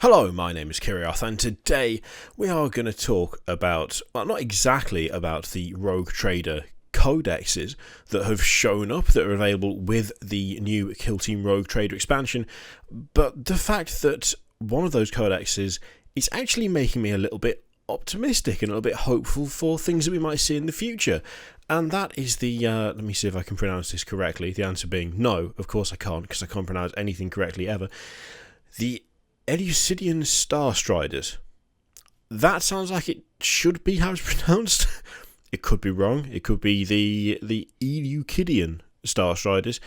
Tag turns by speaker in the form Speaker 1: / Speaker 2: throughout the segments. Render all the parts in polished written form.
Speaker 1: Hello, my name is Kiriath, and today we are going to talk about, well, not exactly about the Rogue Trader codexes that have shown up that are available with the new Kill Team Rogue Trader expansion, but the fact that one of those codexes is actually making me a little bit optimistic and a little bit hopeful for things that we might see in the future. And that is the, let me see if I can pronounce this correctly, the answer being no, of course I can't, because I can't pronounce anything correctly ever. The Elucidian Starstriders. That sounds like it should be how it's pronounced. It could be wrong. It could be the Elucidian Starstriders.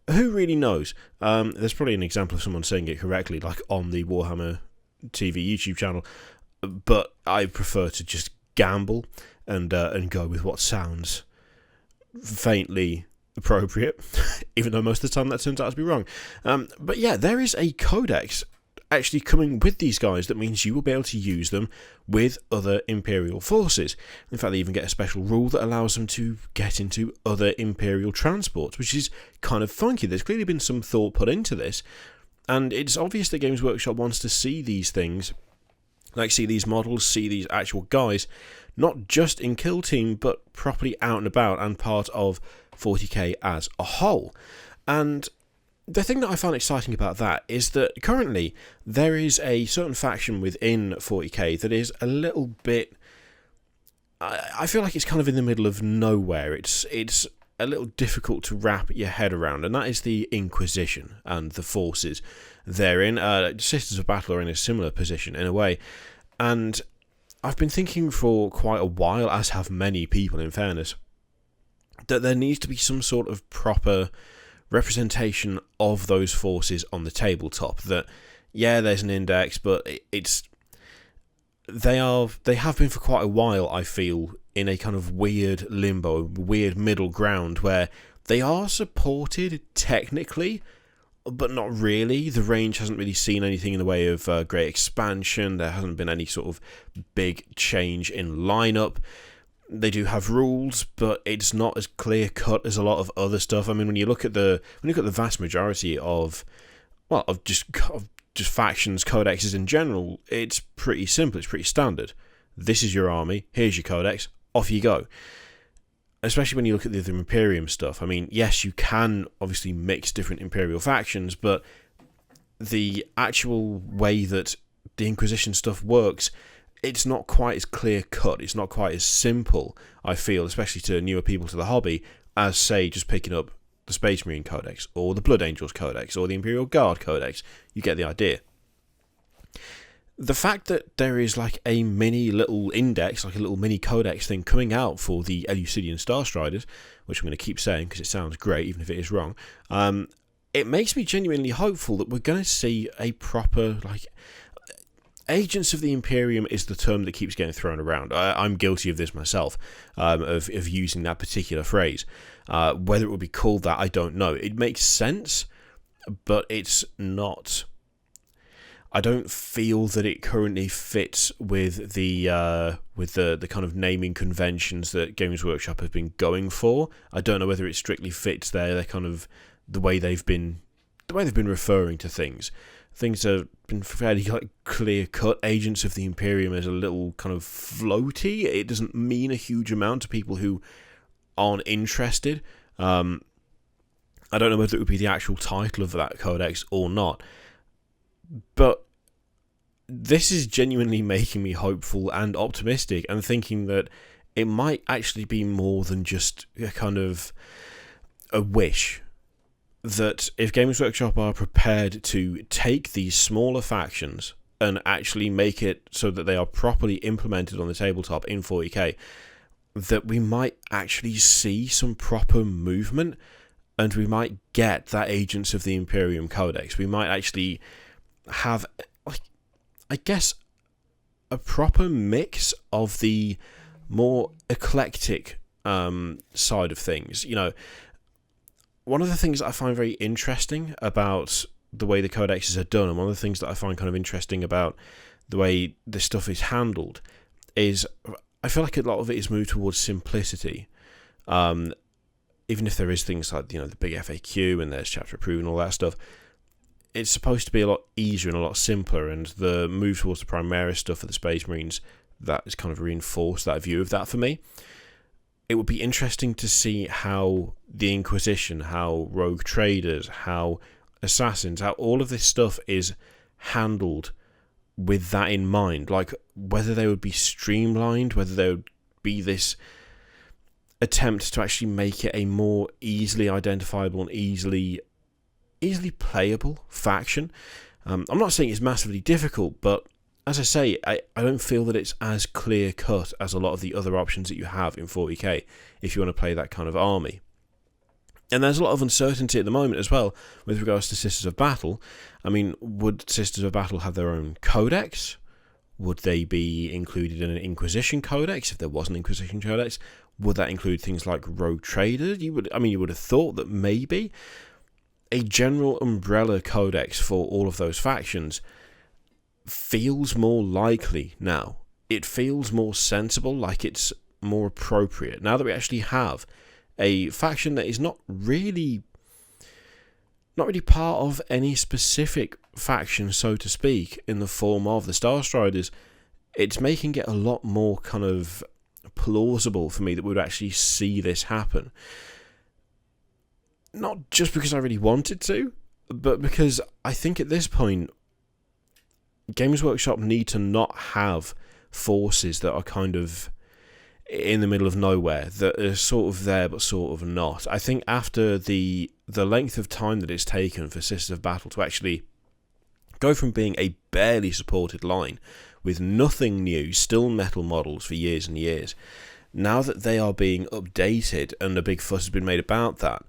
Speaker 1: Who really knows? There's probably an example of someone saying it correctly, like on the Warhammer TV YouTube channel. But I prefer to just gamble and go with what sounds faintly appropriate, even though most of the time that turns out to be wrong. But yeah, there is a codex actually coming with these guys that means you will be able to use them with other Imperial forces. In fact, they even get a special rule that allows them to get into other Imperial transports, which is kind of funky. There's clearly been some thought put into this, and it's obvious that Games Workshop wants to see these things, like see these models, see these actual guys, not just in Kill Team, but properly out and about and part of 40k as a whole. And the thing that I found exciting about that is that currently there is a certain faction within 40k that is a little bit, I feel like it's kind of in the middle of nowhere. It's a little difficult to wrap your head around, and that is the Inquisition and the forces therein. Sisters of Battle are in a similar position in a way, and I've been thinking for quite a while, as have many people in fairness, that there needs to be some sort of proper representation of those forces on the tabletop. That, yeah, there's an index, but they have been for quite a while, I feel, in a kind of weird limbo, weird middle ground where they are supported technically, but not really. The range hasn't really seen anything in the way of great expansion. There hasn't been any sort of big change in lineup. They do have rules, but it's not as clear cut as a lot of other stuff. I mean, when you look at the vast majority of just factions, codexes in general, it's pretty simple. It's pretty standard. This is your army. Here's your codex. Off you go. Especially when you look at the other Imperium stuff. I mean, yes, you can obviously mix different Imperial factions, but the actual way that the Inquisition stuff works, it's not quite as clear cut, it's not quite as simple, I feel, especially to newer people to the hobby, as, say, just picking up the Space Marine Codex, or the Blood Angels Codex, or the Imperial Guard Codex. You get the idea. The fact that there is like a mini little index, like a little mini codex thing coming out for the Elucidian Starstriders, which I'm going to keep saying because it sounds great, even if it is wrong, it makes me genuinely hopeful that we're going to see a proper, like, Agents of the Imperium is the term that keeps getting thrown around. I'm guilty of this myself, of using that particular phrase. Whether it would be called that, I don't know. It makes sense, but it's not. I don't feel that it currently fits with the kind of naming conventions that Games Workshop have been going for. I don't know whether it strictly fits their kind of the way they've been referring to things. Things have been fairly clear cut. Agents of the Imperium is a little kind of floaty. It doesn't mean a huge amount to people who aren't interested. I don't know whether it would be the actual title of that codex or not. But this is genuinely making me hopeful and optimistic, and thinking that it might actually be more than just a kind of a wish. That if Games Workshop are prepared to take these smaller factions and actually make it so that they are properly implemented on the tabletop in 40k, that we might actually see some proper movement, and we might get that Agents of the Imperium Codex. We might actually have, I guess, a proper mix of the more eclectic side of things. You know, one of the things that I find very interesting about the way the codexes are done, and one of the things that I find kind of interesting about the way this stuff is handled, is I feel like a lot of it is moved towards simplicity. Even if there is things like, the big FAQ and there's chapter approved and all that stuff, it's supposed to be a lot easier and a lot simpler, and the move towards the Primaris stuff for the Space Marines, that has kind of reinforced that view of that for me. It would be interesting to see how the Inquisition, how Rogue Traders, how Assassins, how all of this stuff is handled with that in mind. Like, whether they would be streamlined, whether there would be this attempt to actually make it a more easily identifiable and easily playable faction. I'm not saying it's massively difficult, but as I say, I don't feel that it's as clear cut as a lot of the other options that you have in 40k if you want to play that kind of army. And there's a lot of uncertainty at the moment as well with regards to Sisters of Battle. I mean, would Sisters of Battle have their own codex? Would they be included in an Inquisition codex if there was an Inquisition codex? Would that include things like Rogue Trader? You would have thought that maybe a general umbrella codex for all of those factions feels more likely now. It feels more sensible, like it's more appropriate now that we actually have a faction that is not really part of any specific faction, so to speak, in the form of the Starstriders. It's making it a lot more kind of plausible for me that we would actually see this happen. Not just because I really wanted to, but because I think at this point, Games Workshop need to not have forces that are kind of in the middle of nowhere, that are sort of there but sort of not. I think after the length of time that it's taken for Sisters of Battle to actually go from being a barely supported line with nothing new, still metal models for years and years, now that they are being updated and a big fuss has been made about that,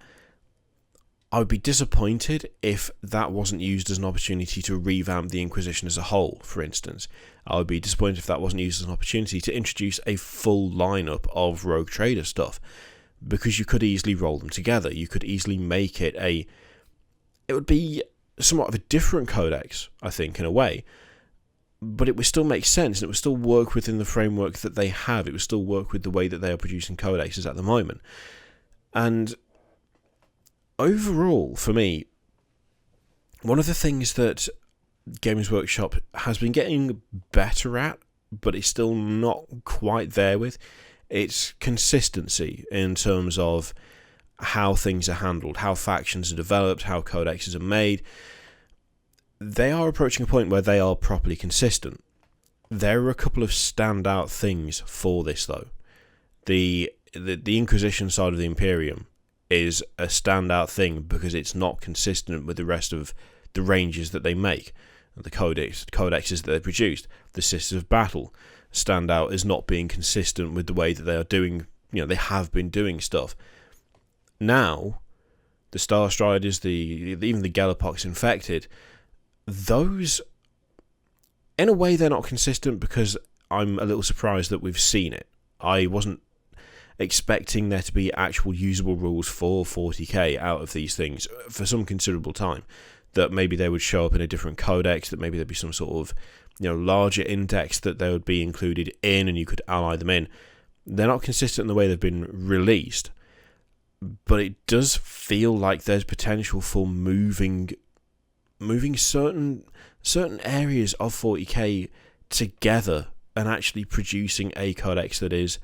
Speaker 1: I would be disappointed if that wasn't used as an opportunity to revamp the Inquisition as a whole, for instance. I would be disappointed if that wasn't used as an opportunity to introduce a full lineup of Rogue Trader stuff, because you could easily roll them together. You could easily make it it would be somewhat of a different codex, I think, in a way, but it would still make sense, and it would still work within the framework that they have. It would still work with the way that they are producing codexes at the moment. And overall, for me, one of the things that Games Workshop has been getting better at, but it's still not quite there with, it's consistency in terms of how things are handled, how factions are developed, how codexes are made. They are approaching a point where they are properly consistent. There are a couple of standout things for this, though. The Inquisition side of the Imperium is a standout thing because it's not consistent with the rest of the ranges that they make, the codexes that they produced. The Sisters of Battle stand out as not being consistent with the way that they are doing, they have been doing stuff. Now, the Starstriders, even the Galapox Infected, those, in a way, they're not consistent because I'm a little surprised that we've seen it. I wasn't expecting there to be actual usable rules for 40k out of these things for some considerable time, that maybe they would show up in a different codex, that maybe there'd be some sort of larger index that they would be included in and you could ally them in. They're not consistent in the way they've been released, but it does feel like there's potential for moving certain areas of 40k together and actually producing a codex that is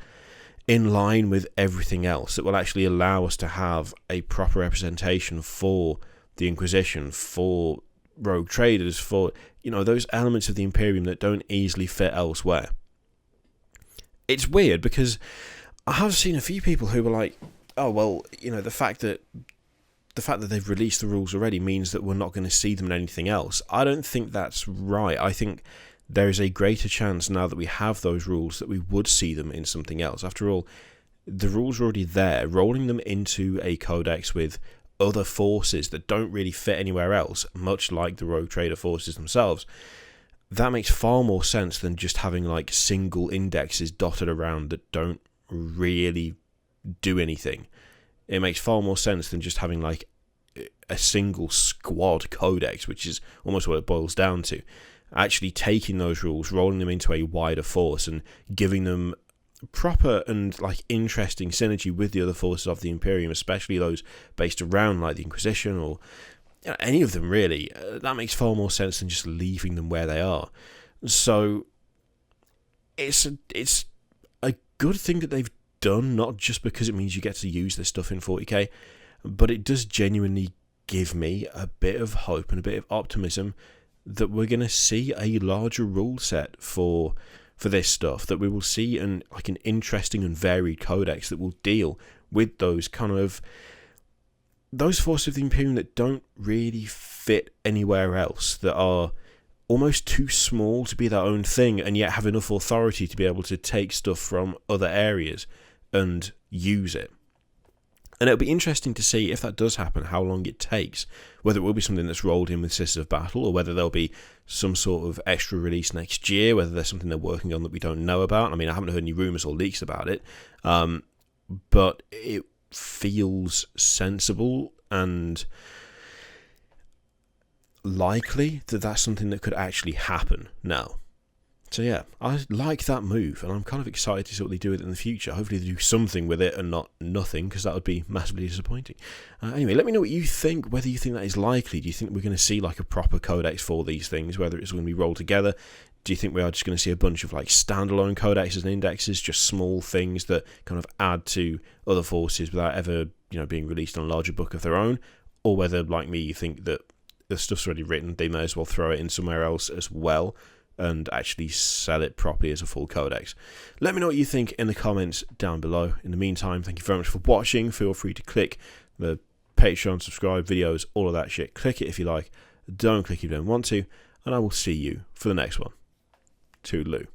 Speaker 1: in line with everything else, that will actually allow us to have a proper representation for the Inquisition, for Rogue Traders, for those elements of the Imperium that don't easily fit elsewhere. It's weird because I have seen a few people who were like, oh well, the fact that they've released the rules already means that we're not going to see them in anything else. I don't think that's right. I think there is a greater chance now that we have those rules that we would see them in something else. After all, the rules are already there. Rolling them into a codex with other forces that don't really fit anywhere else, much like the Rogue Trader forces themselves, that makes far more sense than just having like single indexes dotted around that don't really do anything. It makes far more sense than just having like a single squad codex, which is almost what it boils down to. Actually taking those rules, rolling them into a wider force and giving them proper and like interesting synergy with the other forces of the Imperium, especially those based around like the Inquisition or any of them really. That makes far more sense than just leaving them where they are. So it's a good thing that they've done, not just because it means you get to use this stuff in 40k, but it does genuinely give me a bit of hope and a bit of optimism that we're going to see a larger rule set for this stuff, that we will see an interesting and varied codex that will deal with those forces of the Imperium that don't really fit anywhere else, that are almost too small to be their own thing and yet have enough authority to be able to take stuff from other areas and use it. And it'll be interesting to see if that does happen, how long it takes, whether it will be something that's rolled in with Sisters of Battle, or whether there'll be some sort of extra release next year, whether there's something they're working on that we don't know about. I mean, I haven't heard any rumours or leaks about it, but it feels sensible and likely that that's something that could actually happen now. So yeah, I like that move, and I'm kind of excited to see what they do with it in the future. Hopefully they do something with it and not nothing, because that would be massively disappointing. Anyway, let me know what you think, whether you think that is likely. Do you think we're going to see like a proper codex for these things, whether it's going to be rolled together? Do you think we are just going to see a bunch of like standalone codexes and indexes, just small things that kind of add to other forces without ever, being released on a larger book of their own? Or whether, like me, you think that the stuff's already written, they may as well throw it in somewhere else as well and actually sell it properly as a full codex. Let me know what you think in the comments down below. In the meantime, thank you very much for watching. Feel free to click the Patreon, subscribe, videos, all of that shit. Click it if you like. Don't click if you don't want to. And I will see you for the next one. Toodaloo.